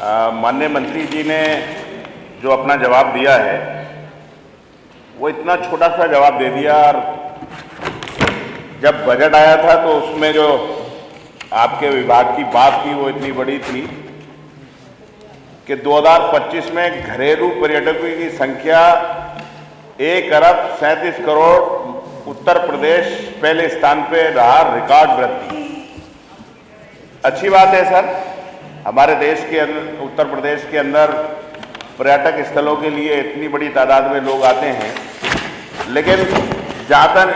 माननीय मंत्री जी ने जो अपना जवाब दिया है वो इतना छोटा सा जवाब दे दिया। और जब बजट आया था तो उसमें जो आपके विभाग की बात थी वो इतनी बड़ी थी कि 2025 में घरेलू पर्यटकों की संख्या 1,37,00,00,000। उत्तर प्रदेश पहले स्थान पे रहा, रिकॉर्ड वृद्धि। अच्छी बात है सर, हमारे देश के अंदर, उत्तर प्रदेश के अंदर पर्यटक स्थलों के लिए इतनी बड़ी तादाद में लोग आते हैं। लेकिन जहाँ तक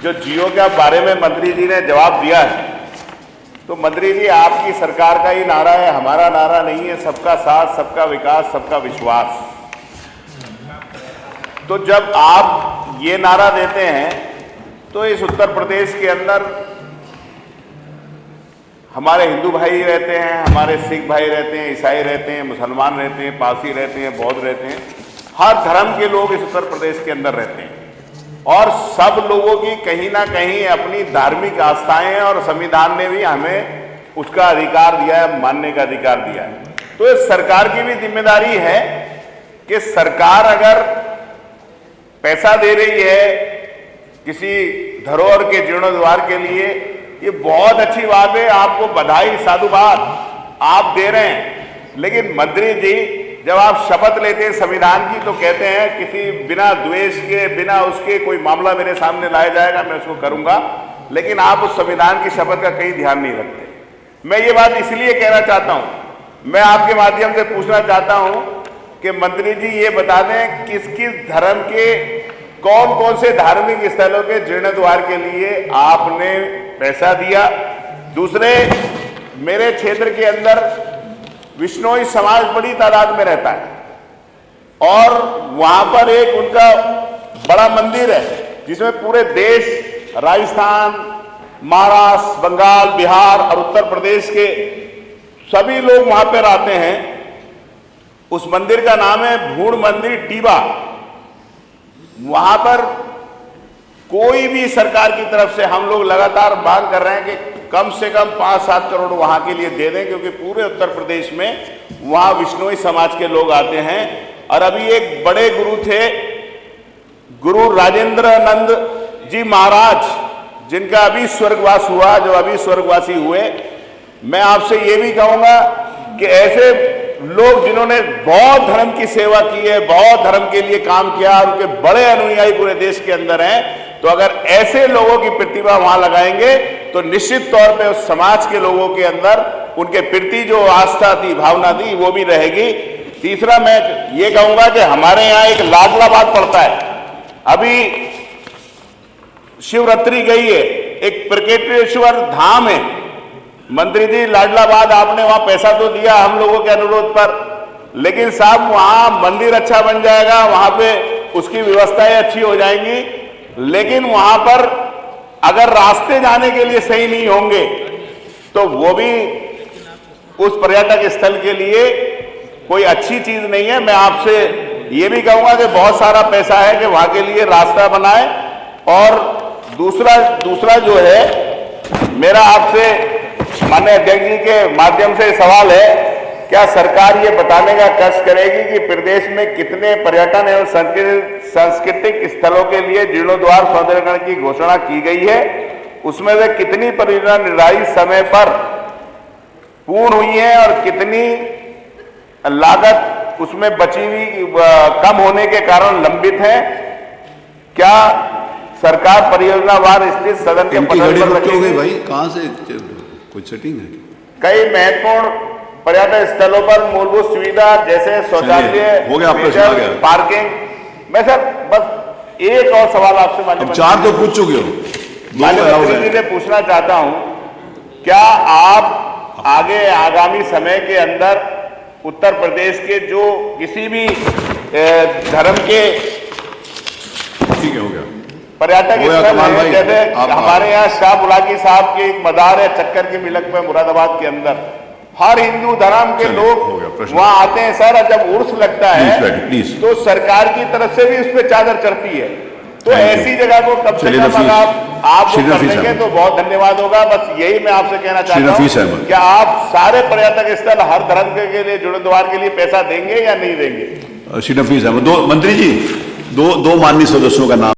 जो जियो के बारे में मंत्री जी ने जवाब दिया है, तो मंत्री जी आपकी सरकार का ही नारा है, हमारा नारा नहीं है। सबका साथ, सबका विकास, सबका विश्वास। तो जब आप ये नारा देते हैं तो इस उत्तर प्रदेश के अंदर हमारे हिंदू भाई रहते हैं, हमारे सिख भाई रहते हैं, ईसाई रहते हैं, मुसलमान रहते हैं, पारसी रहते हैं, बौद्ध रहते हैं। हर धर्म के लोग इस उत्तर प्रदेश के अंदर रहते हैं और सब लोगों की कहीं ना कहीं अपनी धार्मिक आस्थाएं हैं और संविधान ने भी हमें उसका अधिकार दिया है, मानने का अधिकार दिया है। तो इस सरकार की भी जिम्मेदारी है कि सरकार अगर पैसा दे रही है किसी धरोहर के जीर्णोद्धार के लिए, ये बहुत अच्छी बात है, आपको बधाई, साधुवाद आप दे रहे हैं। लेकिन मंत्री जी जब आप शपथ लेते हैं संविधान की तो कहते हैं किसी बिना द्वेष के, बिना उसके कोई मामला मेरे सामने लाया जाएगा, मैं उसको करूंगा। लेकिन आप उस संविधान की शपथ का कहीं ध्यान नहीं रखते। मैं ये बात इसलिए कहना चाहता हूं, मैं आपके माध्यम से पूछना चाहता हूं कि मंत्री जी ये बता दें किस किस धर्म के कौन कौन से धार्मिक स्थलों के जीर्णोद्धार के लिए आपने पैसा दिया। दूसरे, मेरे क्षेत्र के अंदर विश्नोई समाज बड़ी तादाद में रहता है और वहां पर एक उनका बड़ा मंदिर है जिसमें पूरे देश, राजस्थान, महाराष्ट्र, बंगाल, बिहार और उत्तर प्रदेश के सभी लोग वहां पर आते हैं। उस मंदिर का नाम है भूड़ मंदिर टीबा। वहां पर कोई भी सरकार की तरफ से हम लोग लगातार मांग कर रहे हैं कि कम से कम 5-7 करोड़ वहां के लिए दे दें, क्योंकि पूरे उत्तर प्रदेश में वहां विश्नोई समाज के लोग आते हैं। और अभी एक बड़े गुरु थे, गुरु राजेंद्रानंद जी महाराज, जिनका अभी स्वर्गवास हुआ, जो अभी स्वर्गवासी हुए। मैं आपसे ये भी कहूंगा कि ऐसे लोग जिन्होंने बौद्ध धर्म की सेवा की है, बौद्ध धर्म के लिए काम किया, उनके बड़े अनुयायी पूरे देश के अंदर हैं। तो अगर ऐसे लोगों की प्रतिभा वहां लगाएंगे तो निश्चित तौर पे उस समाज के लोगों के अंदर उनके प्रति जो आस्था थी, भावना थी, वो भी रहेगी। तीसरा, मैं ये कहूंगा कि हमारे यहाँ एक लाडला बात पड़ता है। अभी शिवरात्रि गई है, एक प्रकेटेश्वर धाम है। मंत्री जी, लाडलाबाद आपने वहां पैसा तो दिया हम लोगों के अनुरोध पर, लेकिन साहब वहां मंदिर अच्छा बन जाएगा, वहां पे उसकी व्यवस्थाएं अच्छी हो जाएंगी। लेकिन वहां पर अगर रास्ते जाने के लिए सही नहीं होंगे तो वो भी उस पर्यटक स्थल के लिए कोई अच्छी चीज नहीं है। मैं आपसे ये भी कहूंगा कि बहुत सारा पैसा है कि वहां के लिए रास्ता बनाए। और दूसरा जो है, मेरा आपसे माननीय अध्यक्ष जी के माध्यम से सवाल है, क्या सरकार ये बताने का कष्ट करेगी कि प्रदेश में कितने पर्यटन एवं सांस्कृतिक स्थलों के लिए जीर्णोद्धार सौंदर्यीकरण की घोषणा की गई है, उसमें से कितनी परियोजना निर्धारित समय पर पूर्ण हुई है और कितनी लागत उसमें बची हुई कम होने के कारण लंबित है? क्या सरकार परियोजनावार स्थित सदन के पटल पर रखेगी? भाई कहां से कोई सेटिंग है? कई महत्वपूर्ण पर्यटन स्थलों पर मूलभूत सुविधा जैसे शौचालय, पार्किंग। मैं सर बस एक और सवाल आपसे माननीय 4 तो पूछ चुके हो। माननीय मंत्री जी से पूछना चाहता हूं, क्या आप आगे आगामी समय के अंदर उत्तर प्रदेश के जो किसी भी धर्म के, ठीक है, हो गया, पर्यटक स्थल है, जैसे हमारे यहाँ शाह बुलाकी साहब की एक मदार है चक्कर की मिलक में मुरादाबाद के अंदर, हर हिंदू धर्म के लोग वहां आते हैं सर। और जब उर्स लगता है तो सरकार की तरफ से भी उस पर चादर चढ़ती है। तो ऐसी जगह को कब से कम आप श्री वो कर रफीक देंगे अहमद। तो बहुत धन्यवाद होगा। बस यही मैं आपसे कहना श्री चाहता रफीक हूँ अहमद। कि आप सारे पर्यटक स्थल हर धर्म के लिए जीर्णोद्धार के लिए पैसा देंगे या नहीं देंगे? श्री नफीस अहमद। दो मंत्री जी, दो माननीय सदस्यों का नाम